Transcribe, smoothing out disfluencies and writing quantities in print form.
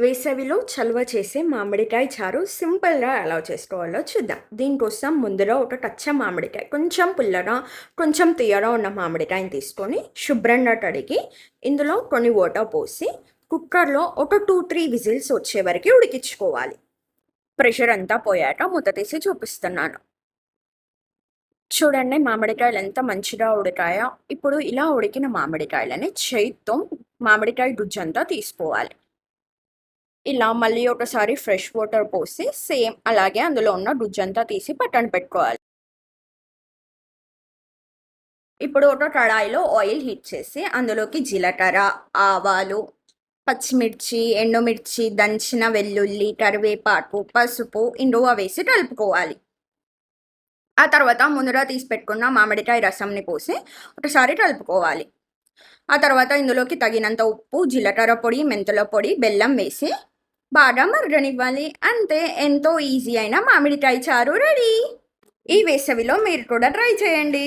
వేసవిలో చలువ చేసే మామిడికాయ చారు సింపుల్‌గా ఎలా చేసుకోవాలో చూద్దాం. దీనికోసం ముందుగా ఒక కచ్చ మామిడికాయ, కొంచెం పుల్లగా, కొంచెం తియ్యగా ఉన్న మామిడికాయని తీసుకొని శుభ్రంగా కడిగి, ఇందులో కొన్ని వాటర్ పోసి, కుక్కర్‌లో ఒక 2, 3 విజిల్స్ వచ్చే వరకు ఉడికించుకోవాలి. ప్రెషర్ అంతా పోయాక మూత తీసి చూపిస్తున్నాను. చూడండి మామిడికాయలు ఎంత మంచిగా ఉడికాయో. ఇప్పుడు ఇలా ఉడికిన మామిడికాయలని చేత్తో మామిడికాయ గుజ్జంతా తీసుకోవాలి. ఇలా మళ్ళీ ఒకసారి ఫ్రెష్ వాటర్ పోసి సేమ్ అలాగే అందులో ఉన్న గుజ్జంతా తీసి పక్కన పెట్టుకోవాలి. ఇప్పుడు ఒక కడాయిలో ఆయిల్ హీట్ చేసి అందులోకి జీలకర్ర, ఆవాలు, పచ్చిమిర్చి, ఎండుమిర్చి, దంచిన వెల్లుల్లి, కరివేపాకు, పసుపు, ఇంగువ వేసి కలుపుకోవాలి. ఆ తర్వాత ముందుగా తీసి పెట్టుకున్న మామిడికాయ రసంని పోసి ఒకసారి కలుపుకోవాలి. ఆ తర్వాత ఇందులోకి తగినంత ఉప్పు, జీలకర్ర పొడి, మెంతుల పొడి, బెల్లం వేసి బాగా మరగనివ్వాలి. అంతే, ఎంతో ఈజీ అయిన మామిడికాయ చారు రెడీ. ఈ వేసవిలో మీరు కూడా ట్రై చేయండి.